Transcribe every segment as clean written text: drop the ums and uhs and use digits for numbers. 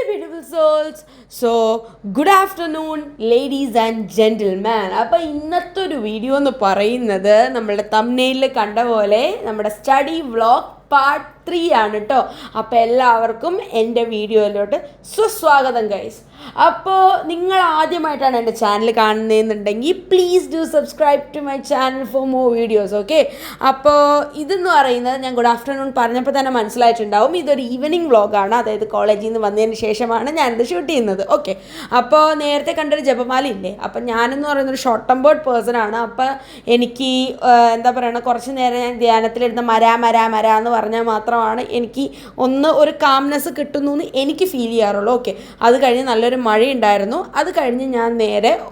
beautiful souls. So, good afternoon, ladies and gentlemen. അപ്പോൾ ഇന്നത്തെ ഒരു വീഡിയോ എന്ന് പറയുന്നത് നമ്മളുടെ തംബ്നെയിലിൽ കണ്ട പോലെ നമ്മുടെ സ്റ്റഡി വ്ളോഗ് പാർട്ട് 3 ആണ് കേട്ടോ. അപ്പോൾ എല്ലാവർക്കും എൻ്റെ വീഡിയോയിലോട്ട് സുസ്വാഗതം ഗൈസ്. അപ്പോൾ നിങ്ങൾ ആദ്യമായിട്ടാണ് എൻ്റെ ചാനൽ കാണുന്നതെന്നുണ്ടെങ്കിൽ please do subscribe to my channel for more videos. Okay, അപ്പോൾ ഇതെന്ന് പറയുന്നത് ഞാൻ ഗുഡ് ആഫ്റ്റർനൂൺ പറഞ്ഞപ്പോൾ തന്നെ മനസ്സിലായിട്ടുണ്ടാവും, ഇതൊരു ഈവനിങ് വ്ളോഗാണ്. അതായത് കോളേജിൽ നിന്ന് വന്നതിന് ശേഷമാണ് ഞാനിത് ഷൂട്ട് ചെയ്യുന്നത്. ഓക്കെ, അപ്പോൾ നേരത്തെ കണ്ടൊരു ജപമാല ഇല്ലേ, അപ്പം ഞാനെന്ന് പറയുന്നൊരു ഷോർട്ട് ടേം ബോർഡ് പേഴ്സൺ ആണ്. അപ്പോൾ എനിക്ക് എന്താ പറയുക, കുറച്ച് നേരം ഞാൻ ധ്യാനത്തിലിരുന്ന് മരാ എന്ന് പറഞ്ഞാൽ മാത്രമാണ് എനിക്ക് ഒരു കാംനെസ് കിട്ടുന്നു എന്ന് എനിക്ക് ഫീൽ ചെയ്യാറുള്ളൂ. ഓക്കെ, അത് കഴിഞ്ഞ് നല്ലൊരു മഴയുണ്ടായിരുന്നു. അത് കഴിഞ്ഞ് ഞാൻ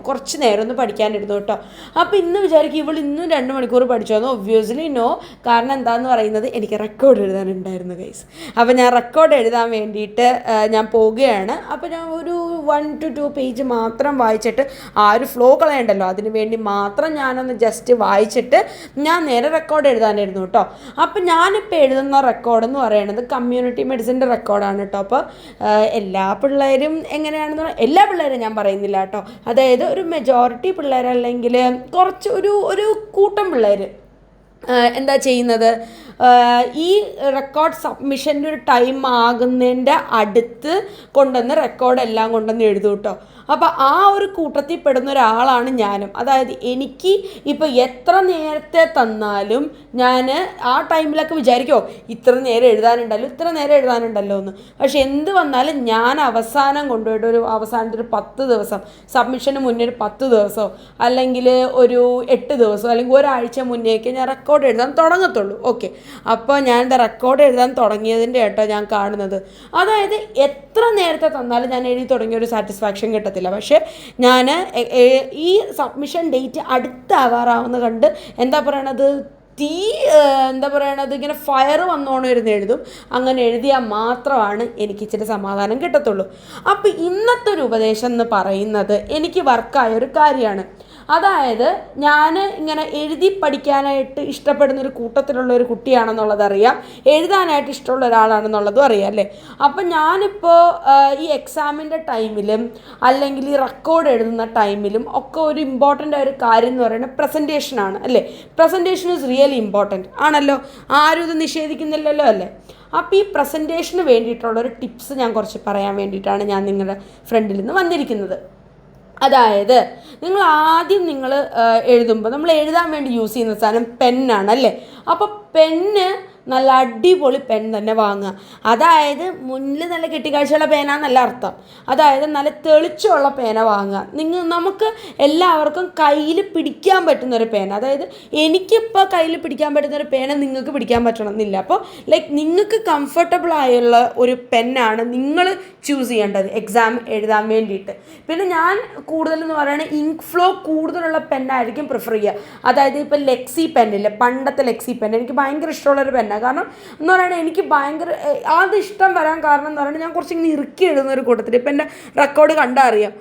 കുറച്ച് നേരം ഒന്ന് പഠിക്കാനിരുന്നു കേട്ടോ. അപ്പോൾ ഇന്ന് വിചാരിക്കും ഇവൾ ഇന്നും 2 മണിക്കൂർ പഠിച്ചോന്ന്. Obviously no. കാരണം എന്താണെന്ന് പറയുന്നത്, എനിക്ക് റെക്കോർഡ് എഴുതാനുണ്ടായിരുന്നു ഗൈസ്. അപ്പോൾ ഞാൻ റെക്കോർഡ് എഴുതാൻ വേണ്ടിയിട്ട് ഞാൻ പോവുകയാണ്. അപ്പോൾ ഞാൻ ഒരു 1 to 2 പേജ് മാത്രം വായിച്ചിട്ട് ആ ഒരു ഫ്ലോ കളയണ്ടല്ലോ, അതിന് വേണ്ടി മാത്രം ഞാനൊന്ന് ജസ്റ്റ് വായിച്ചിട്ട് ഞാൻ നേരെ റെക്കോർഡ് എഴുതാനായിരുന്നു കേട്ടോ. അപ്പോൾ ഞാനിപ്പോൾ എഴുതുന്ന റെക്കോർഡെന്ന് പറയുന്നത് കമ്മ്യൂണിറ്റി മെഡിസിൻ്റെ റെക്കോർഡാണ് കേട്ടോ. അപ്പോൾ എല്ലാ പിള്ളേരും എങ്ങനെയാണെന്ന് എല്ലാ പിള്ളേരും ഞാൻ പറയുന്നില്ല കേട്ടോ. അതായത് ഒരു മെജോറിറ്റി പിള്ളേർ, അല്ലെങ്കിൽ കുറച്ച് ഒരു കൂട്ടം പിള്ളേർ എന്താ ചെയ്യുന്നത്, ഈ റെക്കോർഡ് സബ്മിഷൻ്റെ ഒരു ടൈം ആകുന്നതിൻ്റെ അടുത്ത് കൊണ്ടുവന്ന് റെക്കോർഡെല്ലാം കൊണ്ടുവന്ന് എഴുതും കേട്ടോ. അപ്പോൾ ആ ഒരു കൂട്ടത്തിൽ പെടുന്ന ഒരാളാണ് ഞാനും. അതായത് എനിക്ക് ഇപ്പോൾ എത്ര നേരത്തെ തന്നാലും ഞാൻ ആ ടൈമിലൊക്കെ വിചാരിക്കുമോ ഇത്ര നേരം എഴുതാനുണ്ടല്ലോ എന്ന്. പക്ഷെ എന്ത് വന്നാലും ഞാൻ അവസാനം കൊണ്ടുപോയിട്ട് അവസാനത്തെ ഒരു 10 ദിവസം, സബ്മിഷന് മുന്നേ ഒരു 10 ദിവസമോ അല്ലെങ്കിൽ ഒരു 8 ദിവസമോ അല്ലെങ്കിൽ ഒരാഴ്ച മുന്നേക്ക് ഞാൻ റെക്കോർഡ് എഴുതാൻ തുടങ്ങത്തുള്ളൂ. ഓക്കെ, അപ്പോൾ ഞാൻ എന്താ റെക്കോർഡ് എഴുതാൻ തുടങ്ങിയതിൻ്റെ കേട്ടോ ഞാൻ കാണുന്നത്. അതായത് എത്ര നേരത്തെ തന്നാലും ഞാൻ എഴുതി തുടങ്ങിയ ഒരു സാറ്റിസ്ഫാക്ഷൻ കിട്ടത്തില്ല. പക്ഷേ ഞാൻ ഈ സബ്മിഷൻ ഡേറ്റ് അടുത്താവാറാവുന്ന കണ്ട് എന്താ പറയണത്, ഇങ്ങനെ ഫയർ വന്നോണം ഇരുന്ന് എഴുതും. അങ്ങനെ എഴുതിയാൽ മാത്രമാണ് എനിക്ക് ഇച്ചിരി സമാധാനം കിട്ടത്തുള്ളൂ. അപ്പോൾ ഇന്നത്തെ ഒരു ഉപദേശം എന്ന് പറയുന്നത് എനിക്ക് വർക്കായ ഒരു കാര്യമാണ്. അതായത് ഞാൻ ഇങ്ങനെ എഴുതി പഠിക്കാനായിട്ട് ഇഷ്ടപ്പെടുന്ന ഒരു കൂട്ടത്തിലുള്ള ഒരു കുട്ടിയാണെന്നുള്ളത് അറിയാം, എഴുതാനായിട്ട് ഇഷ്ടമുള്ള ഒരാളാണെന്നുള്ളതും അറിയാം അല്ലേ. അപ്പം ഞാനിപ്പോൾ ഈ എക്സാമിൻ്റെ ടൈമിലും അല്ലെങ്കിൽ ഈ റെക്കോർഡ് എഴുതുന്ന ടൈമിലും ഒക്കെ ഒരു ഇമ്പോർട്ടൻ്റ് ആയ ഒരു കാര്യം എന്ന് പറയുന്നത് പ്രസൻറ്റേഷനാണ് അല്ലേ. പ്രസൻറ്റേഷൻ ഈസ് റിയലി ഇമ്പോർട്ടൻറ്റ് ആണല്ലോ, ആരും ഇത് നിഷേധിക്കുന്നില്ലല്ലോ അല്ലേ. അപ്പോൾ ഈ പ്രസൻറ്റേഷന് വേണ്ടിയിട്ടുള്ളൊരു ടിപ്സ് ഞാൻ കുറച്ച് പറയാൻ വേണ്ടിയിട്ടാണ് ഞാൻ നിങ്ങളുടെ ഫ്രണ്ടിൽ നിന്ന് വന്നിരിക്കുന്നത്. അതായത് നിങ്ങൾ എഴുതുമ്പോൾ നമ്മൾ എഴുതാൻ വേണ്ടി യൂസ് ചെയ്യുന്ന സാധനം പെന്നാണ് അല്ലേ. അപ്പോൾ പെന്ന് നല്ല അടിപൊളി പെൻ തന്നെ വാങ്ങുക. അതായത് മുന്നിൽ നല്ല കെട്ടിക്കാഴ്ചയുള്ള പേനാന്നല്ല അർത്ഥം, അതായത് നല്ല തെളിച്ചമുള്ള പേന വാങ്ങുക. നമുക്ക് എല്ലാവർക്കും കയ്യിൽ പിടിക്കാൻ പറ്റുന്നൊരു പേന, അതായത് എനിക്കിപ്പോൾ കയ്യിൽ പിടിക്കാൻ പറ്റുന്നൊരു പേന നിങ്ങൾക്ക് പിടിക്കാൻ പറ്റണമെന്നില്ല. അപ്പോൾ നിങ്ങൾക്ക് കംഫർട്ടബിൾ ആയുള്ള ഒരു പെന്നാണ് നിങ്ങൾ ചൂസ് ചെയ്യേണ്ടത് എക്സാം എഴുതാൻ വേണ്ടിയിട്ട്. പിന്നെ ഞാൻ കൂടുതലെന്ന് പറയുന്നത് ഇങ്ക് ഫ്ലോ കൂടുതലുള്ള പെന്നായിരിക്കും പ്രിഫർ ചെയ്യുക. അതായത് ഇപ്പോൾ ലെക്സി പെന്നില്ലേ, പണ്ടത്തെ ലെക്സി പെൻ എനിക്ക് ഭയങ്കര ഇഷ്ടമുള്ളൊരു പെന്നാണ്. കാരണം എന്ന് പറയുന്നത് എനിക്ക് ഭയങ്കര അത് ഇഷ്ടം വരാൻ കാരണം എന്ന് പറയുന്നത് ഞാൻ കുറച്ചിങ്ങനെ ഇറുക്കി എഴുതുന്ന ഒരു കൂട്ടത്തിൽ. ഇപ്പം എൻ്റെ റെക്കോർഡ് കണ്ടാൽ അറിയാം,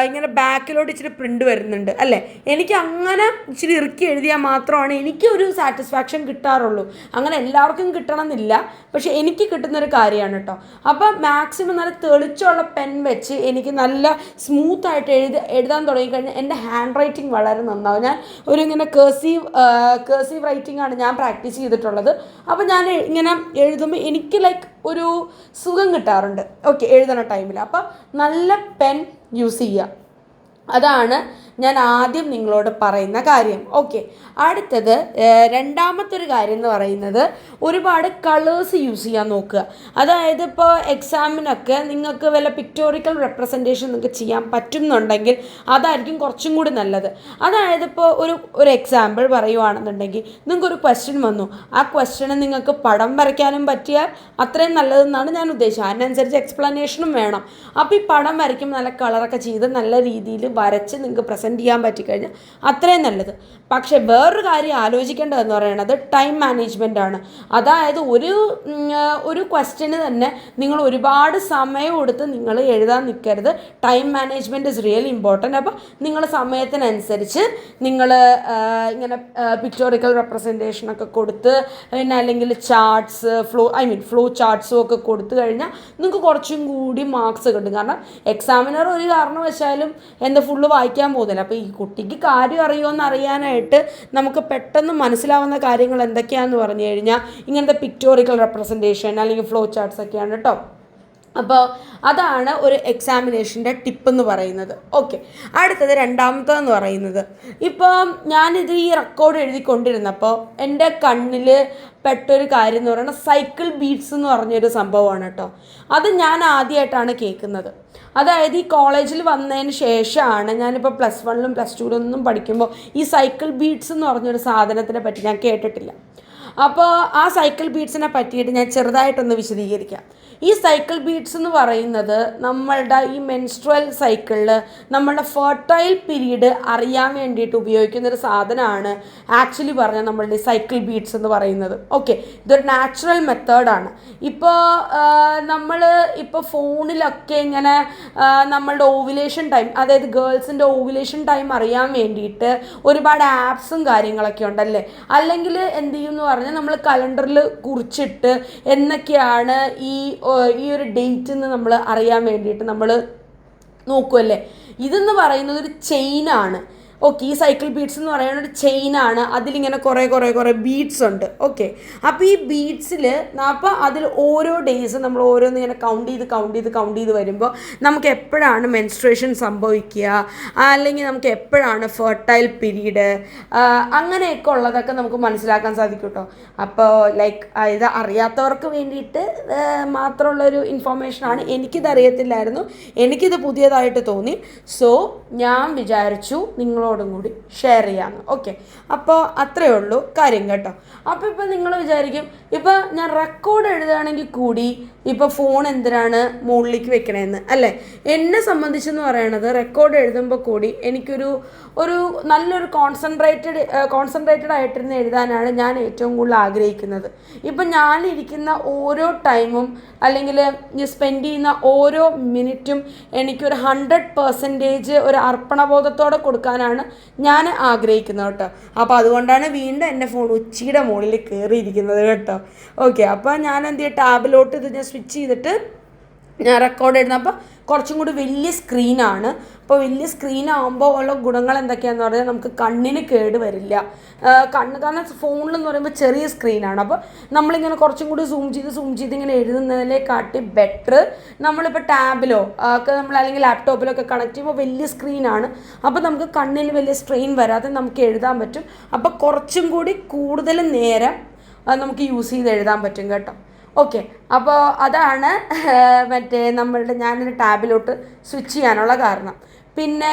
ഇങ്ങനെ ബാക്കിലോട്ട് ഇച്ചിരി പ്രിൻ്റ് വരുന്നുണ്ട് അല്ലേ. എനിക്ക് അങ്ങനെ ഇച്ചിരി ഇറുക്കി എഴുതിയാൽ മാത്രമാണ് എനിക്കൊരു സാറ്റിസ്ഫാക്ഷൻ കിട്ടാറുള്ളൂ. അങ്ങനെ എല്ലാവർക്കും കിട്ടണം എന്നില്ല, പക്ഷെ എനിക്ക് കിട്ടുന്നൊരു കാര്യമാണ് കേട്ടോ. അപ്പോൾ മാക്സിമം നല്ല തെളിച്ചുള്ള പെൻ വെച്ച് എനിക്ക് നല്ല സ്മൂത്തായിട്ട് എഴുതാൻ തുടങ്ങിക്കഴിഞ്ഞാൽ എൻ്റെ ഹാൻഡ് റൈറ്റിംഗ് വളരെ നന്നാവും. ഞാൻ ഇങ്ങനെ കേഴ്സീവ് റൈറ്റിംഗ് ആണ് ഞാൻ പ്രാക്ടീസ് ചെയ്തിട്ടുള്ളത്. അപ്പോൾ ഞാൻ ഇങ്ങനെ എഴുതുമ്പോൾ എനിക്ക് ഒരു സുഖം കിട്ടാറുണ്ട് ഓക്കെ എഴുതുന്ന ടൈമിൽ. അപ്പോൾ നല്ല പെൻ യൂസ് ചെയ്യുക, അതാണ് ഞാൻ ആദ്യം നിങ്ങളോട് പറയുന്ന കാര്യം. ഓക്കെ, അടുത്തത് രണ്ടാമത്തെ ഒരു കാര്യം എന്ന് പറയുന്നത് ഒരുപാട് കളേഴ്സ് യൂസ് ചെയ്യാൻ നോക്കുക. അതായത് ഇപ്പോൾ എക്സാമിനൊക്കെ നിങ്ങൾക്ക് വല്ല പിക്ടോറിക്കൽ റെപ്രസെൻറ്റേഷൻ നിങ്ങൾക്ക് ചെയ്യാൻ പറ്റുന്നുണ്ടെങ്കിൽ അതായിരിക്കും കുറച്ചും കൂടി നല്ലത്. അതായത് ഇപ്പോൾ ഒരു എക്സാമ്പിൾ പറയുവാണെന്നുണ്ടെങ്കിൽ നിങ്ങൾക്കൊരു ക്വസ്റ്റ്യൻ വന്നു, ആ ക്വസ്റ്റ്യന് നിങ്ങൾക്ക് പടം വരയ്ക്കാനും പറ്റിയാൽ അത്രയും നല്ലതെന്നാണ് ഞാൻ ഉദ്ദേശിച്ചത്. അതിനനുസരിച്ച് എക്സ്പ്ലനേഷനും വേണം. അപ്പോൾ ഈ പടം വരയ്ക്കുമ്പോൾ നല്ല കളറൊക്കെ ചെയ്ത് നല്ല രീതിയിൽ വരച്ച് നിങ്ങൾക്ക് പ്രസൻറ്റ് ചെയ്യാൻ പറ്റിക്കഴിഞ്ഞാൽ അത്രയും നല്ലത്. പക്ഷേ വേറൊരു കാര്യം ആലോചിക്കേണ്ടതെന്ന് പറയുന്നത് ടൈം മാനേജ്മെൻ്റ് ആണ്. അതായത് ഒരു ക്വസ്റ്റ്യന് തന്നെ നിങ്ങൾ ഒരുപാട് സമയം എടുത്ത് നിങ്ങൾ എഴുതാൻ നിൽക്കരുത്. Time management is really important. അപ്പോൾ നിങ്ങൾ സമയത്തിനനുസരിച്ച് നിങ്ങൾ ഇങ്ങനെ പിക്ചോറിക്കൽ റെപ്രസെൻറ്റേഷനൊക്കെ കൊടുത്ത് പിന്നെ അല്ലെങ്കിൽ ചാർട്ട്സ് ഫ്ലോ ചാർട്ട്സും ഒക്കെ കൊടുത്തു കഴിഞ്ഞാൽ നിങ്ങൾക്ക് കുറച്ചും കൂടി മാർക്സ് കിട്ടും. കാരണം എക്സാമിനർ ഒരു കാരണവശാലും ഫുള്ള് വായിക്കാൻ പോകുന്നില്ല. അപ്പോൾ ഈ കുട്ടിക്ക് കാര്യം അറിയുമോ അറിയാനായിട്ട് നമുക്ക് പെട്ടെന്ന് മനസ്സിലാവുന്ന കാര്യങ്ങൾ എന്തൊക്കെയാണെന്ന് പറഞ്ഞു കഴിഞ്ഞാൽ ഇങ്ങനത്തെ പിക്ചോറിക്കൽ റെപ്രസെൻറ്റേഷൻ അല്ലെങ്കിൽ ഫ്ലോ ചാർട്ട്സ് ഒക്കെയാണ് കേട്ടോ. അപ്പോൾ അതാണ് ഒരു എക്സാമിനേഷൻ്റെ ടിപ്പെന്ന് പറയുന്നത്. ഓക്കെ, അടുത്തത് രണ്ടാമത്തതെന്ന് പറയുന്നത്, ഇപ്പോൾ ഞാനിത് ഈ റെക്കോർഡ് എഴുതിക്കൊണ്ടിരുന്നപ്പോൾ എൻ്റെ കണ്ണിൽ പെട്ടൊരു കാര്യം എന്ന് പറയുന്നത് സൈക്കിൾ ബീറ്റ്സ് എന്ന് പറഞ്ഞൊരു സംഭവമാണ് കേട്ടോ. അത് ഞാൻ ആദ്യമായിട്ടാണ് കേൾക്കുന്നത്. അതായത് ഈ കോളേജിൽ വന്നതിന് ശേഷമാണ് ഞാനിപ്പോൾ +1 +2 പഠിക്കുമ്പോൾ ഈ സൈക്കിൾ ബീറ്റ്സ് എന്ന് പറഞ്ഞൊരു സാധനത്തിനെ പറ്റി ഞാൻ കേട്ടിട്ടില്ല. അപ്പോൾ ആ സൈക്കിൾ ബീറ്റ്സിനെ പറ്റിയിട്ട് ഞാൻ ചെറുതായിട്ടൊന്ന് വിശദീകരിക്കാം. ഈ സൈക്കിൾ ബീറ്റ്സ് എന്ന് പറയുന്നത് നമ്മളുടെ ഈ മെൻസ്ട്രുവൽ സൈക്കിളിൽ നമ്മളുടെ ഫെർട്ടൈൽ പീരീഡ് അറിയാൻ വേണ്ടിയിട്ട് ഉപയോഗിക്കുന്നൊരു സാധനമാണ് ആക്ച്വലി പറഞ്ഞാൽ നമ്മളുടെ സൈക്കിൾ ബീറ്റ്സ് എന്ന് പറയുന്നത്. ഓക്കെ, ഇതൊരു നാച്ചുറൽ മെത്തേഡാണ്. ഇപ്പോൾ ഫോണിലൊക്കെ ഇങ്ങനെ നമ്മളുടെ ഓവുലേഷൻ ടൈം, അതായത് ഗേൾസിൻ്റെ ഓവുലേഷൻ ടൈം അറിയാൻ വേണ്ടിയിട്ട് ഒരുപാട് ആപ്സും കാര്യങ്ങളൊക്കെ ഉണ്ടല്ലേ. അല്ലെങ്കിൽ എന്ത് ചെയ്യും എന്ന് പറഞ്ഞാൽ നമ്മൾ കലണ്ടറിൽ കുറിച്ചിട്ട് എന്നൊക്കെയാണ് ഈ ഒരു ഡേറ്റ് നമ്മൾ അറിയാൻ വേണ്ടിയിട്ട് നമ്മൾ നോക്കുമല്ലേ. ഇതെന്ന് പറയുന്നത് ഒരു ചെയിനാണ്. ഓക്കെ, ഈ സൈക്കിൾ ബീഡ്സ് എന്ന് പറയുന്ന ഒരു ചെയിനാണ്. അതിലിങ്ങനെ കുറേ ബീഡ്സ് ഉണ്ട്. ഓക്കെ, അപ്പോൾ ഈ ബീഡ്സിൽ അപ്പോൾ അതിൽ ഓരോ ഡേയ്സ് നമ്മൾ ഓരോന്ന് ഇങ്ങനെ കൗണ്ട് ചെയ്ത് വരുമ്പോൾ നമുക്ക് എപ്പോഴാണ് മെൻസ്ട്രേഷൻ സംഭവിക്കുക, അല്ലെങ്കിൽ നമുക്ക് എപ്പോഴാണ് ഫെർട്ടൈൽ പീരീഡ്, അങ്ങനെയൊക്കെ ഉള്ളതൊക്കെ നമുക്ക് മനസ്സിലാക്കാൻ സാധിക്കും കേട്ടോ. അപ്പോൾ ഇത് അറിയാത്തവർക്ക് വേണ്ടിയിട്ട് മാത്രമുള്ളൊരു ഇൻഫോർമേഷനാണ്. എനിക്കിത് അറിയത്തില്ലായിരുന്നു, എനിക്കിത് പുതിയതായിട്ട് തോന്നി. സോ ഞാൻ വിചാരിച്ചു നിങ്ങളോടും കൂടി ഷെയർ ചെയ്യാമെന്ന്. ഓക്കെ, അപ്പോൾ അത്രയേ ഉള്ളൂ കാര്യം കേട്ടോ. അപ്പോൾ ഇപ്പോൾ നിങ്ങൾ വിചാരിക്കും, ഇപ്പോൾ ഞാൻ റെക്കോർഡ് എഴുതുകയാണെങ്കിൽ കൂടി ഇപ്പോൾ ഫോൺ എന്തിനാണ് മുകളിലേക്ക് വെക്കണമെന്ന് അല്ലേ. എന്നെ സംബന്ധിച്ചെന്ന് പറയണത് റെക്കോർഡ് എഴുതുമ്പോൾ കൂടി എനിക്കൊരു നല്ലൊരു കോൺസെൻട്രേറ്റഡ് ആയിട്ടിരുന്ന് എഴുതാനാണ് ഞാൻ ഏറ്റവും കൂടുതൽ ആഗ്രഹിക്കുന്നത്. ഇപ്പം ഞാനിരിക്കുന്ന ഓരോ ടൈമും അല്ലെങ്കിൽ സ്പെൻഡ് ചെയ്യുന്ന ഓരോ മിനിറ്റും എനിക്കൊരു 100% ഒരു അർപ്പണബോധത്തോടെ കൊടുക്കാനാണ് ഞാൻ ആഗ്രഹിക്കുന്നത് കേട്ടോ. അപ്പോൾ അതുകൊണ്ടാണ് വീണ്ടും എൻ്റെ ഫോൺ ഉച്ചിയുടെ മുകളിൽ കയറിയിരിക്കുന്നത് കേട്ടോ. ഓക്കെ, അപ്പോൾ ഞാൻ എന്ത് ചെയ്യും, ടാബിലോട്ട് ഇത് ഞാൻ സ്വിച്ച് ചെയ്തിട്ട് ഞാൻ റെക്കോർഡ് എഴുതുന്നപ്പോൾ കുറച്ചും കൂടി വലിയ സ്ക്രീനാണ്. അപ്പോൾ വലിയ സ്ക്രീനാകുമ്പോൾ ഉള്ള ഗുണങ്ങൾ എന്തൊക്കെയാണെന്ന് പറഞ്ഞാൽ നമുക്ക് കണ്ണിന് കേട് വരില്ല. കാരണം ഫോണിലെന്ന് പറയുമ്പോൾ ചെറിയ സ്ക്രീനാണ്. അപ്പോൾ നമ്മളിങ്ങനെ കുറച്ചും കൂടി സൂം ചെയ്ത് ഇങ്ങനെ എഴുതുന്നതിനെക്കാട്ടി ബെറ്റർ നമ്മളിപ്പോൾ ടാബിലോ ഒക്കെ അല്ലെങ്കിൽ ലാപ്ടോപ്പിലോ ഒക്കെ കണക്ട് ചെയ്യുമ്പോൾ വലിയ സ്ക്രീനാണ്. അപ്പോൾ നമുക്ക് കണ്ണിന് വലിയ സ്ട്രെയിൻ വരാതെ നമുക്ക് എഴുതാൻ പറ്റും. അപ്പോൾ കുറച്ചും കൂടി കൂടുതൽ നേരം നമുക്ക് യൂസ് ചെയ്ത് എഴുതാൻ പറ്റും കേട്ടോ. ഓക്കെ, അപ്പോൾ അതാണ് ഞാനൊരു ടാബിലോട്ട് സ്വിച്ച് ചെയ്യാനുള്ള കാരണം. പിന്നെ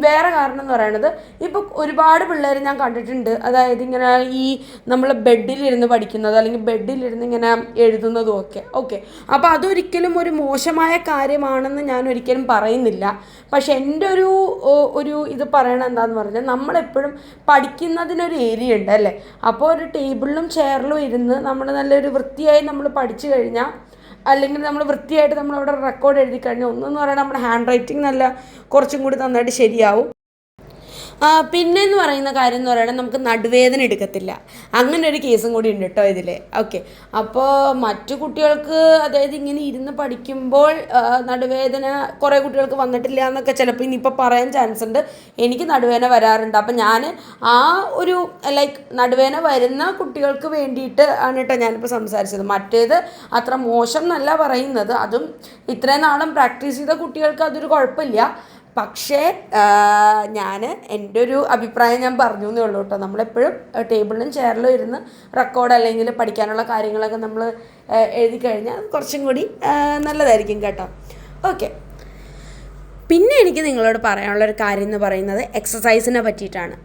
വേറെ കാരണം എന്ന് പറയുന്നത്, ഇപ്പോൾ ഒരുപാട് പിള്ളേർ ഞാൻ കണ്ടിട്ടുണ്ട്, അതായത് ഇങ്ങനെ ഈ നമ്മൾ ബെഡിലിരുന്ന് പഠിക്കുന്നത് അല്ലെങ്കിൽ ബെഡിലിരുന്ന് ഇങ്ങനെ എഴുതുന്നതും ഒക്കെ. ഓക്കെ, അപ്പോൾ അതൊരിക്കലും ഒരു മോശമായ കാര്യമാണെന്ന് ഞാൻ ഒരിക്കലും പറയുന്നില്ല. പക്ഷെ എൻ്റെ ഒരു ഇത് പറയണത് എന്താണെന്ന് പറഞ്ഞാൽ, നമ്മളെപ്പോഴും പഠിക്കുന്നതിനൊരു ഏരിയ ഉണ്ട് അല്ലേ. അപ്പോൾ ഒരു ടേബിളിലും ചെയറിലും ഇരുന്ന് നമ്മൾ നല്ലൊരു വൃത്തിയായി നമ്മൾ പഠിച്ചു കഴിഞ്ഞാൽ, അല്ലെങ്കിൽ നമ്മൾ വൃത്തിയായിട്ട് നമ്മളവിടെ റെക്കോർഡ് എഴുതി കഴിഞ്ഞാൽ ഒന്നെന്ന് പറയുന്നത് നമ്മുടെ ഹാൻഡ് റൈറ്റിംഗ് നല്ല കുറച്ചും കൂടി നന്നായിട്ട് ശരിയാവും. പിന്നെയെന്ന് പറയുന്ന കാര്യം എന്ന് പറയുന്നത് നമുക്ക് നടുവേദന എടുക്കത്തില്ല. അങ്ങനെ ഒരു കേസും കൂടി ഉണ്ട് കേട്ടോ ഇതിൽ. ഓക്കെ, അപ്പോൾ മറ്റു കുട്ടികൾക്ക് അതായത് ഇങ്ങനെ ഇരുന്ന് പഠിക്കുമ്പോൾ നടുവേദന കുറേ കുട്ടികൾക്ക് വന്നിട്ടില്ല എന്നൊക്കെ ചിലപ്പോൾ ഇനിയിപ്പോൾ പറയാൻ ചാൻസ് ഉണ്ട്. എനിക്ക് നടുവേദന വരാറുണ്ട്. അപ്പോൾ ഞാൻ ഒരു നടുവേദന വരുന്ന കുട്ടികൾക്ക് വേണ്ടിയിട്ട് ആണ് കേട്ടോ ഞാനിപ്പോൾ സംസാരിച്ചത്. മറ്റേത് അത്ര മോശം എന്നല്ല പറയുന്നത്. അതും ഇത്രയും നാളും പ്രാക്ടീസ് ചെയ്ത കുട്ടികൾക്ക് അതൊരു കുഴപ്പമില്ല. പക്ഷേ ഞാൻ എൻ്റെ ഒരു അഭിപ്രായം ഞാൻ പറഞ്ഞു എന്നേ ഉള്ളൂ കേട്ടോ. നമ്മളെപ്പോഴും ടേബിളിലും ചെയറിലും ഇരുന്ന് റെക്കോർഡ് അല്ലെങ്കിൽ പഠിക്കാനുള്ള കാര്യങ്ങളൊക്കെ നമ്മൾ എഴുതി കഴിഞ്ഞാൽ കുറച്ചും കൂടി നല്ലതായിരിക്കും കേട്ടോ. ഓക്കെ, പിന്നെ എനിക്ക് നിങ്ങളോട് പറയാനുള്ളൊരു കാര്യം എന്ന് പറയുന്നത് എക്സസൈസിനെ പറ്റിയിട്ടാണ്.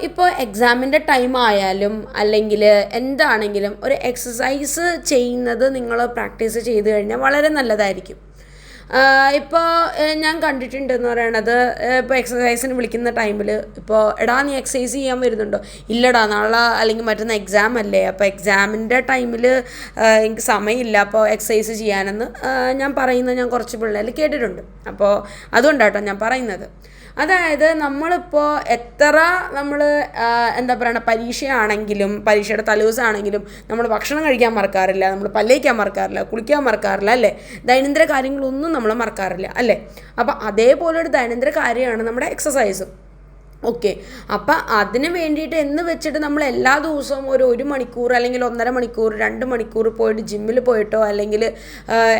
ഇപ്പോൾ എക്സാമിൻ്റെ ടൈം ആയാലും അല്ലെങ്കിൽ എന്താണെങ്കിലും ഒരു എക്സസൈസ് ചെയ്യുന്നത് നിങ്ങൾ പ്രാക്ടീസ് ചെയ്ത് കഴിഞ്ഞാൽ വളരെ നല്ലതായിരിക്കും. ഇപ്പോൾ ഞാൻ കണ്ടിട്ടുണ്ടെന്ന് പറയണത്, ഇപ്പോൾ എക്സസൈസിന് വിളിക്കുന്ന ടൈമിൽ ഇപ്പോൾ എടാ നീ എക്സസൈസ് ചെയ്യാൻ വരുന്നുണ്ടോ, ഇല്ലടാ നാളെ അല്ലെങ്കിൽ മറ്റന്നാൾ എക്സാം അല്ലേ, അപ്പോൾ എക്സാമിൻ്റെ ടൈമിൽ എനിക്ക് സമയമില്ല അപ്പോൾ എക്സസൈസ് ചെയ്യാനെന്ന് ഞാൻ പറയുന്നത് ഞാൻ കുറച്ച് പിള്ളേർ കേട്ടിട്ടുണ്ട്. അപ്പോൾ അതുകൊണ്ടാട്ടോ ഞാൻ പറയുന്നത്. അതായത് നമ്മളിപ്പോൾ എത്ര നമ്മൾ എന്താ പറയുക, പരീക്ഷയാണെങ്കിലും പരീക്ഷയുടെ തലേദിവസമാണെങ്കിലും നമ്മൾ ഭക്ഷണം കഴിക്കാൻ മറക്കാറില്ല, നമ്മൾ പല്ലേക്കാൻ മറക്കാറില്ല, കുളിക്കാൻ മറക്കാറില്ല അല്ലേ, ദൈനംദിന കാര്യങ്ങളൊന്നും നമ്മൾ മറക്കാറില്ല അല്ലേ. അപ്പോൾ അതേപോലെ ഒരു ദൈനംദിന കാര്യമാണ് നമ്മുടെ എക്സസൈസും. ഓക്കെ, അപ്പം അതിന് വേണ്ടിയിട്ട് എന്ന് വെച്ചിട്ട് നമ്മൾ എല്ലാ ദിവസവും ഒരു മണിക്കൂർ അല്ലെങ്കിൽ 1.5 മണിക്കൂർ 2 മണിക്കൂർ പോയിട്ട് ജിമ്മിൽ പോയിട്ടോ അല്ലെങ്കിൽ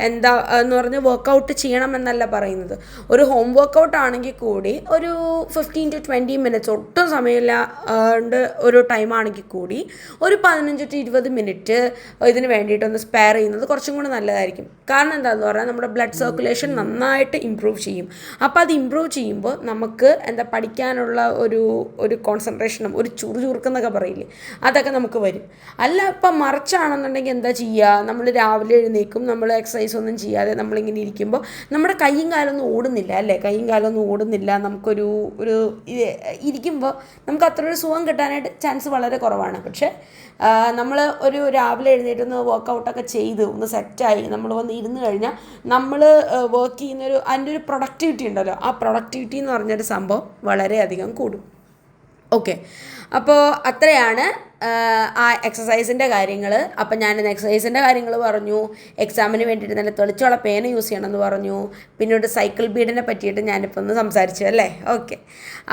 എന്താ എന്ന് പറഞ്ഞ് വർക്കൗട്ട് ചെയ്യണം എന്നല്ല പറയുന്നത്. ഒരു ഹോം വർക്കൗട്ട് ആണെങ്കിൽ കൂടി ഒരു 15 to 20 മിനിറ്റ്സ്, ഒട്ടും സമയമില്ല ഒരു ടൈം ആണെങ്കിൽ കൂടി ഒരു 15 to 20 മിനിറ്റ് ഇതിന് വേണ്ടിയിട്ടൊന്ന് സ്പെയർ ചെയ്യുന്നത് കുറച്ചും കൂടി നല്ലതായിരിക്കും. കാരണം എന്താണെന്ന് പറഞ്ഞാൽ നമ്മുടെ ബ്ലഡ് സർക്കുലേഷൻ നന്നായിട്ട് ഇമ്പ്രൂവ് ചെയ്യും. അപ്പോൾ അത് ഇമ്പ്രൂവ് ചെയ്യുമ്പോൾ നമുക്ക് പഠിക്കാനുള്ള ഒരു കോൺസെൻട്രേഷനും ഒരു ചുറുചുറുക്കെന്നൊക്കെ പറയില്ലേ, അതൊക്കെ നമുക്ക് വരും. അല്ല ഇപ്പം മറിച്ചാണെന്നുണ്ടെങ്കിൽ എന്താ ചെയ്യുക, നമ്മൾ രാവിലെ എഴുന്നേക്കും, നമ്മൾ എക്സസൈസ് ഒന്നും ചെയ്യാതെ നമ്മളിങ്ങനെ ഇരിക്കുമ്പോൾ നമ്മുടെ കൈയും കാലൊന്നും ഓടുന്നില്ല അല്ലേ, കൈയും കാലൊന്നും ഓടുന്നില്ല. നമുക്കൊരു ഇരിക്കുമ്പോൾ നമുക്ക് അത്ര ഒരു സുഖം കിട്ടാനായിട്ട് ചാൻസ് വളരെ കുറവാണ്. പക്ഷേ നമ്മൾ ഒരു രാവിലെ എഴുന്നേറ്റൊന്ന് വർക്കൗട്ടൊക്കെ ചെയ്ത് ഒന്ന് സെറ്റായി നമ്മൾ വന്ന് ഇരുന്ന് കഴിഞ്ഞാൽ നമ്മൾ വർക്ക് ചെയ്യുന്നൊരു അതിൻ്റെ ഒരു പ്രൊഡക്ടിവിറ്റി ഉണ്ടല്ലോ, ആ പ്രൊഡക്ടിവിറ്റി എന്ന് പറഞ്ഞൊരു സംഭവം വളരെയധികം കൂടും. ഓക്കെ, അപ്പോൾ അത്രയാണ് ആ എക്സസൈസിൻ്റെ കാര്യങ്ങൾ. അപ്പം ഞാനിന്ന് എക്സസൈസിൻ്റെ കാര്യങ്ങൾ പറഞ്ഞു, എക്സാമിന് വേണ്ടിയിട്ട് നല്ല തെളിച്ചുള്ള പേന യൂസ് ചെയ്യണമെന്ന് പറഞ്ഞു, പിന്നെ ഒരു സൈക്കിൾ ബീഡിനെ പറ്റിയിട്ട് ഞാനിപ്പോൾ ഒന്ന് സംസാരിച്ചു അല്ലേ. ഓക്കെ,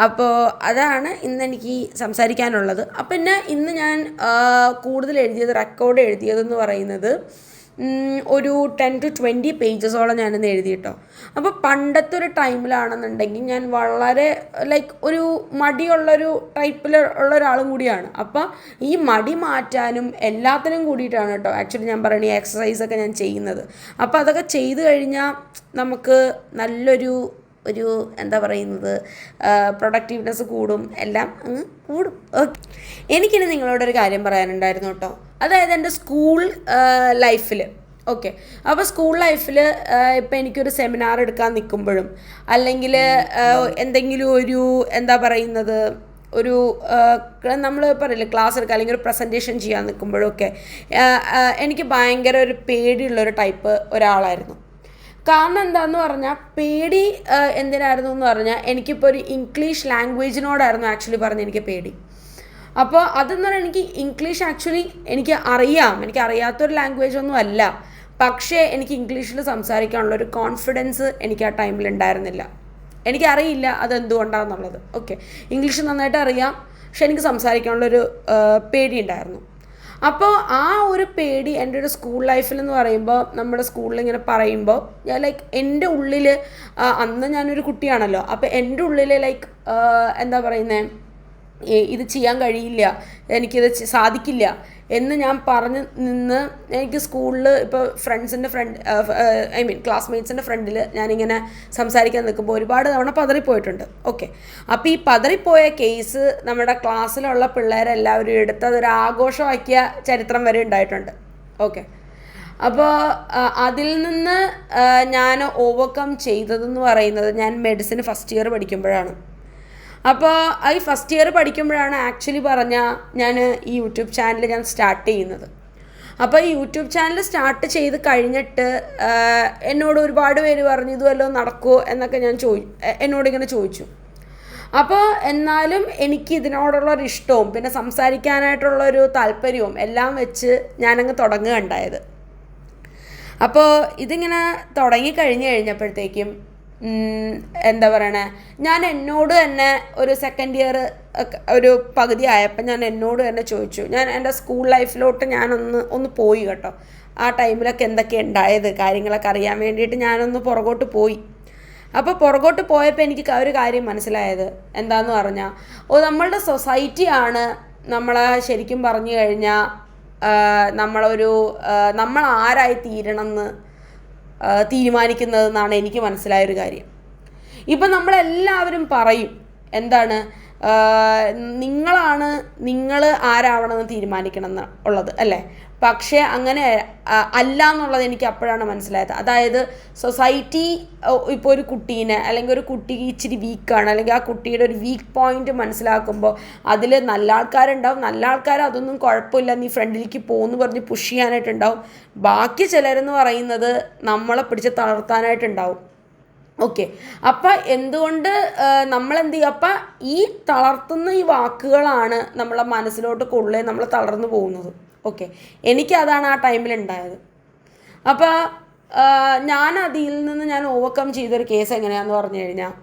അപ്പോൾ അതാണ് ഇന്ന് എനിക്ക് സംസാരിക്കാനുള്ളത്. പിന്നെ ഇന്ന് ഞാൻ കൂടുതൽ റെക്കോർഡ് എഴുതിയതെന്ന് പറയുന്നത് ഒരു 10 to 20 പേജസോളം ഞാനിന്ന് എഴുതിയിട്ടോ. അപ്പോൾ പണ്ടത്തെ ഒരു ടൈമിലാണെന്നുണ്ടെങ്കിൽ ഞാൻ വളരെ ഒരു മടിയുള്ളൊരു ടൈപ്പിൽ ഉള്ള ഒരാളും കൂടിയാണ്. അപ്പോൾ ഈ മടി മാറ്റാനും എല്ലാത്തിനും കൂടിയിട്ടാണ് കേട്ടോ ആക്ച്വലി ഞാൻ പറയുന്നത് ഈ എക്സസൈസൊക്കെ ഞാൻ ചെയ്യുന്നത്. അപ്പോൾ അതൊക്കെ ചെയ്ത് കഴിഞ്ഞാൽ നമുക്ക് നല്ലൊരു എന്താ പറയുന്നത് പ്രൊഡക്റ്റീവ്നെസ് കൂടും, എല്ലാം അങ്ങ് കൂടും. ഓക്കെ, എനിക്കിനി നിങ്ങളോടൊരു കാര്യം പറയാനുണ്ടായിരുന്നു കേട്ടോ. അതായത് എൻ്റെ സ്കൂൾ ലൈഫിൽ, ഓക്കെ, അപ്പോൾ സ്കൂൾ ലൈഫിൽ ഇപ്പോൾ എനിക്കൊരു സെമിനാർ എടുക്കാൻ നിൽക്കുമ്പോഴും അല്ലെങ്കിൽ എന്തെങ്കിലും എന്താ പറയുന്നത് നമ്മൾ പറയില്ലേ ക്ലാസ് എടുക്കുക അല്ലെങ്കിൽ ഒരു പ്രസൻറ്റേഷൻ ചെയ്യാൻ നിൽക്കുമ്പോഴൊക്കെ എനിക്ക് ഭയങ്കര ഒരു പേടിയുള്ളൊരു ടൈപ്പ് ഒരാളായിരുന്നു. കാരണം എന്താണെന്ന് പറഞ്ഞാൽ പേടി എന്തിനായിരുന്നു എന്ന് പറഞ്ഞാൽ എനിക്കിപ്പോൾ ഒരു ഇംഗ്ലീഷ് ലാംഗ്വേജിനോടായിരുന്നു ആക്ച്വലി എനിക്ക് പേടി. അപ്പോൾ അതെന്ന് പറഞ്ഞാൽ എനിക്ക് ഇംഗ്ലീഷ് ആക്ച്വലി എനിക്ക് അറിയാത്തൊരു ലാംഗ്വേജ് ഒന്നും അല്ല, പക്ഷേ എനിക്ക് ഇംഗ്ലീഷിൽ സംസാരിക്കാനുള്ളൊരു കോൺഫിഡൻസ് എനിക്ക് ആ ടൈമിൽ ഉണ്ടായിരുന്നില്ല. എനിക്കറിയില്ല അതെന്തുകൊണ്ടാണെന്നുള്ളത്. ഓക്കെ, ഇംഗ്ലീഷ് നന്നായിട്ട് അറിയാം, പക്ഷെ എനിക്ക് സംസാരിക്കാനുള്ളൊരു പേടി ഉണ്ടായിരുന്നു. അപ്പോൾ ആ ഒരു പേടി എൻ്റെ ഒരു സ്കൂൾ ലൈഫിൽ എന്ന് പറയുമ്പോൾ നമ്മുടെ സ്കൂളിൽ ഇങ്ങനെ പറയുമ്പോൾ എൻ്റെ ഉള്ളിൽ അന്ന് ഞാനൊരു കുട്ടിയാണല്ലോ, അപ്പോൾ എൻ്റെ ഉള്ളിൽ എന്താ പറയുന്നത്, ഇത് ചെയ്യാൻ കഴിയില്ല, എനിക്കിത് സാധിക്കില്ല എന്ന് ഞാൻ പറഞ്ഞ് നിന്ന് എനിക്ക് സ്കൂളിൽ ഇപ്പോൾ ക്ലാസ്മേറ്റ്സിൻ്റെ ഫ്രണ്ടിൽ ഞാനിങ്ങനെ സംസാരിക്കാൻ നിൽക്കുമ്പോൾ ഒരുപാട് തവണ പതറിപ്പോയിട്ടുണ്ട്. ഓക്കെ, അപ്പോൾ ഈ പതറിപ്പോയ കേസ് നമ്മുടെ ക്ലാസ്സിലുള്ള പിള്ളേരെല്ലാവരും എടുത്ത് അതൊരു ആഘോഷമാക്കിയ ചരിത്രം വരെ ഉണ്ടായിട്ടുണ്ട്. ഓക്കെ, അപ്പോൾ അതിൽ നിന്ന് ഞാൻ ഓവർകം ചെയ്തതെന്ന് പറയുന്നത് ഞാൻ മെഡിസിൻ ഫസ്റ്റ് ഇയർ പഠിക്കുമ്പോഴാണ്. അപ്പോൾ ഈ ഫസ്റ്റ് ഇയർ പഠിക്കുമ്പോഴാണ് ആക്ച്വലി പറഞ്ഞാൽ ഞാൻ ഈ യൂട്യൂബ് ചാനൽ ഞാൻ സ്റ്റാർട്ട് ചെയ്യുന്നത്. അപ്പോൾ ഈ യൂട്യൂബ് ചാനൽ സ്റ്റാർട്ട് ചെയ്ത് കഴിഞ്ഞിട്ട് എന്നോട് ഒരുപാട് പേര് പറഞ്ഞു ഇത് വല്ലതും നടക്കുമോ എന്നൊക്കെ എന്നോടിങ്ങനെ ചോദിച്ചു. അപ്പോൾ എന്നാലും എനിക്ക് ഇതിനോടുള്ളൊരു ഇഷ്ടവും പിന്നെ സംസാരിക്കാനായിട്ടുള്ളൊരു താല്പര്യവും എല്ലാം വെച്ച് ഞാനങ്ങ് തുടങ്ങുകയുണ്ടായത്. അപ്പോൾ ഇതിങ്ങനെ കഴിഞ്ഞപ്പോഴത്തേക്കും എന്താ പറയണേ, ഞാൻ എന്നോട് തന്നെ ഒരു സെക്കൻഡ് ഇയർ ഒരു പകുതി ആയപ്പോൾ ഞാൻ എന്നോട് തന്നെ ചോദിച്ചു, ഞാൻ എൻ്റെ സ്കൂൾ ലൈഫിലോട്ട് ഞാനൊന്ന് പോയി കേട്ടോ. ആ ടൈമിലൊക്കെ എന്തൊക്കെ ഉണ്ടായത് കാര്യങ്ങളൊക്കെ അറിയാൻ വേണ്ടിയിട്ട് ഞാനൊന്ന് പുറകോട്ട് പോയി. അപ്പോൾ പുറകോട്ട് പോയപ്പോൾ എനിക്ക് ഒരു കാര്യം മനസ്സിലായത് എന്താന്ന് പറഞ്ഞാൽ, നമ്മളുടെ സൊസൈറ്റിയാണ് നമ്മളെ ശരിക്കും പറഞ്ഞു കഴിഞ്ഞാൽ നമ്മൾ ആരായി തീരണമെന്ന് തീരുമാനിക്കുന്നതെന്നാണ് എനിക്ക് മനസ്സിലായൊരു കാര്യം. ഇപ്പം നമ്മളെല്ലാവരും പറയും എന്താണ്, നിങ്ങൾ ആരാവണമെന്ന് തീരുമാനിക്കണം ഉള്ളത് അല്ലേ. പക്ഷേ അങ്ങനെ അല്ല എന്നുള്ളത് എനിക്ക് അപ്പോഴാണ് മനസ്സിലായത്. അതായത് സൊസൈറ്റി ഇപ്പോൾ ഒരു കുട്ടീനെ അല്ലെങ്കിൽ ഒരു കുട്ടി ഇച്ചിരി വീക്കാണ്, അല്ലെങ്കിൽ ആ കുട്ടിയുടെ ഒരു വീക്ക് പോയിന്റ് മനസ്സിലാക്കുമ്പോൾ അതിൽ നല്ല ആൾക്കാരുണ്ടാവും. നല്ല ആൾക്കാർ അതൊന്നും കുഴപ്പമില്ല, നീ ഫ്രണ്ടിലേക്ക് പോകുമെന്ന് പറഞ്ഞ് പുഷ് ചെയ്യാനായിട്ടുണ്ടാവും. ബാക്കി ചിലരെന്ന് പറയുന്നത് നമ്മളെ പിടിച്ച് തളർത്താനായിട്ടുണ്ടാവും. ഓക്കെ, അപ്പം എന്തുകൊണ്ട് നമ്മളെന്ത് ചെയ്യുക, അപ്പം ഈ തളർത്തുന്ന ഈ വാക്കുകളാണ് നമ്മളെ മനസ്സിലോട്ട് കൊള്ളേ നമ്മൾ തളർന്നു പോകുന്നത്. ഓക്കെ, എനിക്കതാണ് ആ ടൈമിലുണ്ടായത്. അപ്പോൾ ഞാൻ അതിൽ നിന്ന് ഞാൻ ഓവർകം ചെയ്തൊരു കേസ് എങ്ങനെയാണെന്ന് പറഞ്ഞു കഴിഞ്ഞാൽ,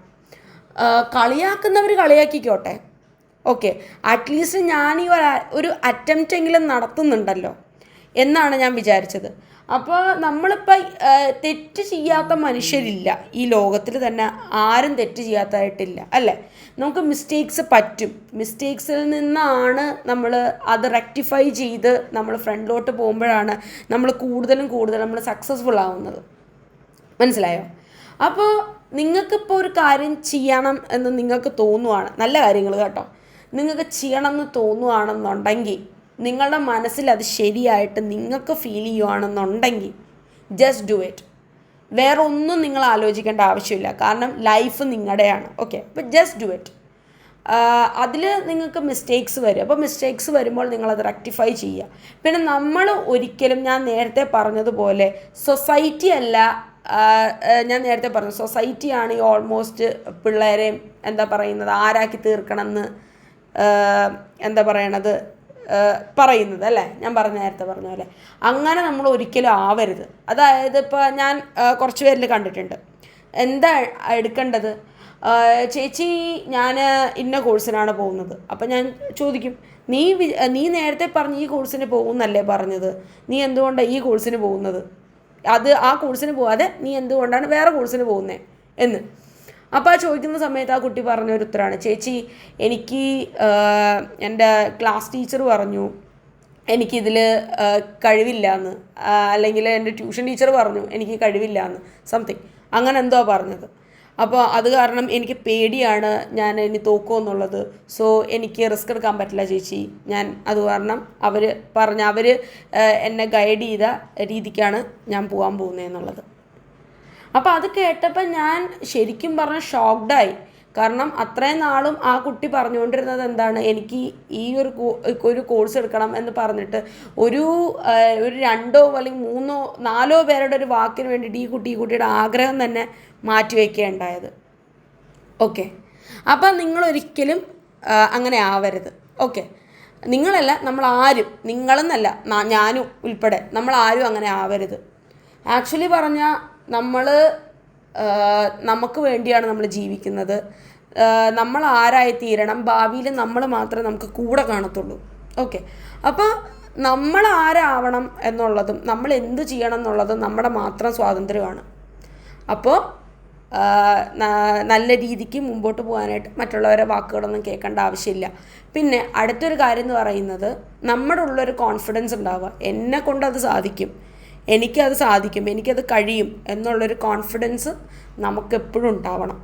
കളിയാക്കുന്നവർ കളിയാക്കിക്കോട്ടെ, ഓക്കെ, അറ്റ്ലീസ്റ്റ് ഞാൻ ഈ ഒരു അറ്റംപ്റ്റ് എങ്കിലും നടത്തുന്നുണ്ടല്ലോ എന്നാണ് ഞാൻ വിചാരിച്ചത്. അപ്പോൾ നമ്മളിപ്പോൾ തെറ്റ് ചെയ്യാത്ത മനുഷ്യരില്ല ഈ ലോകത്തിൽ തന്നെ, ആരും തെറ്റ് ചെയ്യാത്തതായിട്ടില്ല അല്ലേ. നമുക്ക് മിസ്റ്റേക്സ് പറ്റും. മിസ്റ്റേക്സിൽ നിന്നാണ് നമ്മൾ അത് റെക്ടിഫൈ ചെയ്ത് നമ്മൾ ഫ്രണ്ടിലോട്ട് പോകുമ്പോഴാണ് നമ്മൾ കൂടുതലും നമ്മൾ സക്സസ്ഫുൾ ആവുന്നത്. മനസ്സിലായോ? അപ്പോൾ നിങ്ങൾക്കിപ്പോൾ ഒരു കാര്യം ചെയ്യണം എന്ന് നിങ്ങൾക്ക് തോന്നുവാണ്, നല്ല കാര്യങ്ങൾ കേട്ടോ, നിങ്ങൾക്ക് ചെയ്യണം എന്ന് തോന്നുവാണെന്നുണ്ടെങ്കിൽ, നിങ്ങളുടെ മനസ്സിൽ അത് ശരിയായിട്ട് നിങ്ങൾക്ക് ഫീൽ ചെയ്യുകയാണെന്നുണ്ടെങ്കിൽ ജസ്റ്റ് ഡു ഇറ്റ്. വേറെ ഒന്നും നിങ്ങൾ ആലോചിക്കേണ്ട ആവശ്യമില്ല, കാരണം ലൈഫ് നിങ്ങളുടെയാണ്. ഓക്കെ, അപ്പോൾ ജസ്റ്റ് ഡു ഇറ്റ്. അതിൽ നിങ്ങൾക്ക് മിസ്റ്റേക്സ് വരും. അപ്പോൾ മിസ്റ്റേക്സ് വരുമ്പോൾ നിങ്ങളത് റെക്ടിഫൈ ചെയ്യുക. പിന്നെ നമ്മൾ ഒരിക്കലും, ഞാൻ നേരത്തെ പറഞ്ഞതുപോലെ, സൊസൈറ്റി അല്ല, ഞാൻ നേരത്തെ പറഞ്ഞു സൊസൈറ്റിയാണ് ഈ ഓൾമോസ്റ്റ് പിള്ളേരെ എന്താ പറയുന്നത് ആരാക്കി തീർക്കണമെന്ന് പറയുന്നത് അല്ലേ. ഞാൻ നേരത്തെ പറഞ്ഞ പോലെ അങ്ങനെ നമ്മൾ ഒരിക്കലും ആവരുത്. അതായത് ഇപ്പോൾ ഞാൻ കുറച്ച് പേരിൽ കണ്ടിട്ടുണ്ട്, എന്താ എടുക്കേണ്ടത്, ചേച്ചി ഞാൻ ഇന്ന കോഴ്സിനാണ് പോകുന്നത്. അപ്പം ഞാൻ ചോദിക്കും, നീ നേരത്തെ പറഞ്ഞ് ഈ കോഴ്സിന് പോകുന്നല്ലേ പറഞ്ഞത്, നീ എന്തുകൊണ്ടാണ് ഈ കോഴ്സിന് പോകുന്നത്, ആ കോഴ്സിന് പോകാതെ നീ എന്തുകൊണ്ടാണ് വേറെ കോഴ്സിന് പോകുന്നത് എന്ന്. അപ്പോൾ ആ ചോദിക്കുന്ന സമയത്ത് ആ കുട്ടി പറഞ്ഞൊരു ഉത്തരമാണ്, ചേച്ചി എനിക്ക് എൻ്റെ ക്ലാസ് ടീച്ചർ പറഞ്ഞു എനിക്കിതിൽ കഴിവില്ല എന്ന്, അല്ലെങ്കിൽ എൻ്റെ ട്യൂഷൻ ടീച്ചർ പറഞ്ഞു എനിക്ക് കഴിവില്ല എന്ന്, സംതിങ് അങ്ങനെ എന്തോ പറഞ്ഞത്. അപ്പോൾ അത് കാരണം എനിക്ക് പേടിയാണ് ഞാൻ ഇനി തോക്കുമെന്നുള്ളത്. സോ എനിക്ക് റിസ്ക് എടുക്കാൻ പറ്റില്ല ചേച്ചി, ഞാൻ അത് കാരണം അവർ എന്നെ ഗൈഡ് ചെയ്ത രീതിക്കാണ് ഞാൻ പോകാൻ പോകുന്നതെന്നുള്ളത്. അപ്പോൾ അത് കേട്ടപ്പോൾ ഞാൻ ശരിക്കും പറഞ്ഞാൽ ഷോക്ക്ഡായി. കാരണം അത്രയും നാളും ആ കുട്ടി പറഞ്ഞുകൊണ്ടിരുന്നത് എന്താണ്, എനിക്ക് ഈ ഒരു കോഴ്സ് എടുക്കണം എന്ന് പറഞ്ഞിട്ട് ഒരു 2 അല്ലെങ്കിൽ 3 4 പേരുടെ ഒരു വാക്കിന് വേണ്ടിയിട്ട് ഈ കുട്ടിയുടെ ആഗ്രഹം തന്നെ മാറ്റിവെക്കുകയുണ്ടായത്. ഓക്കെ, അപ്പം നിങ്ങളൊരിക്കലും അങ്ങനെ ആവരുത്. ഓക്കെ, നിങ്ങളല്ല, നമ്മളാരും, നിങ്ങളെന്നല്ല ഞാനും ഉൾപ്പെടെ നമ്മളാരും അങ്ങനെ ആവരുത്. ആക്ച്വലി പറഞ്ഞാൽ നമുക്ക് വേണ്ടിയാണ് നമ്മൾ ജീവിക്കുന്നത്. നമ്മൾ ആരായി തീരണം, ഭാവിയിൽ നമ്മൾ മാത്രമേ നമുക്ക് കൂടെ കാണത്തുള്ളൂ. ഓക്കെ, അപ്പോൾ നമ്മൾ ആരാവണം എന്നുള്ളതും നമ്മൾ എന്ത് ചെയ്യണം എന്നുള്ളതും നമ്മുടെ മാത്രം സ്വാതന്ത്ര്യമാണ്. അപ്പോൾ നല്ല രീതിക്ക് മുമ്പോട്ട് പോകാനായിട്ട് മറ്റുള്ളവരെ വാക്കുകളൊന്നും കേൾക്കേണ്ട ആവശ്യമില്ല. പിന്നെ അടുത്തൊരു കാര്യം എന്ന് പറയുന്നത്, നമ്മുടെ ഉള്ളൊരു കോൺഫിഡൻസ് ഉണ്ടാവുക, എന്നെ കൊണ്ടത് സാധിക്കും, എനിക്കത് സാധിക്കും, എനിക്കത് കഴിയും എന്നുള്ളൊരു കോൺഫിഡൻസ് നമുക്കെപ്പോഴും ഉണ്ടാവണം.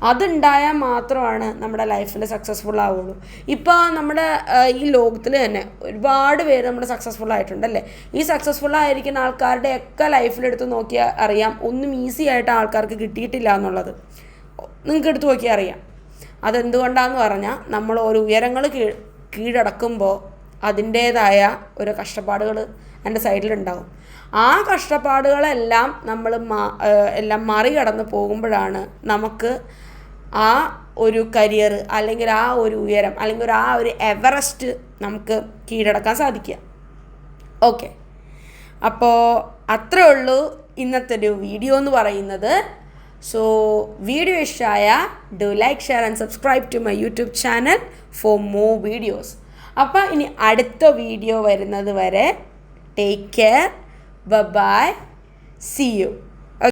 അതുണ്ടായാൽ മാത്രമാണ് നമ്മുടെ ലൈഫിൽ സക്സസ്ഫുൾ ആവുള്ളൂ. ഇപ്പോൾ നമ്മുടെ ഈ ലോകത്തിൽ തന്നെ ഒരുപാട് പേര് നമ്മുടെ സക്സസ്ഫുൾ ആയിട്ടുണ്ടല്ലേ. ഈ സക്സസ്ഫുൾ ആയിരിക്കുന്ന ആൾക്കാരുടെയൊക്കെ ലൈഫിലെടുത്ത് നോക്കിയാൽ അറിയാം, ഒന്നും ഈസി ആയിട്ട് ആൾക്കാർക്ക് കിട്ടിയിട്ടില്ല എന്നുള്ളത്. നിങ്ങൾക്ക് എടുത്ത് നോക്കിയാൽ അറിയാം. അതെന്തുകൊണ്ടാണെന്ന് പറഞ്ഞാൽ, നമ്മൾ ഓരോ ഉയരങ്ങൾ കീഴടക്കുമ്പോൾ അതിൻ്റേതായ ഒരു കഷ്ടപ്പാടുകൾ എൻ്റെ സൈഡിലുണ്ടാവും. ആ കഷ്ടപ്പാടുകളെല്ലാം നമ്മൾ എല്ലാം മറികടന്ന് പോകുമ്പോഴാണ് നമുക്ക് ആ ഒരു കരിയർ, അല്ലെങ്കിൽ ആ ഒരു ഉയരം, അല്ലെങ്കിൽ ആ ഒരു എവറസ്റ്റ് നമുക്ക് കീഴടക്കാൻ സാധിക്കുക. ഓക്കെ, അപ്പോൾ അത്രേ ഉള്ളൂ ഇന്നത്തെ ഒരു വീഡിയോ എന്ന് പറയുന്നത്. സോ വീഡിയോ ഇഷ്ടമായ do like, share and subscribe to my YouTube channel for more videos. അപ്പോൾ ഇനി അടുത്ത വീഡിയോ വരുന്നത് വരെ take care, bye, see U.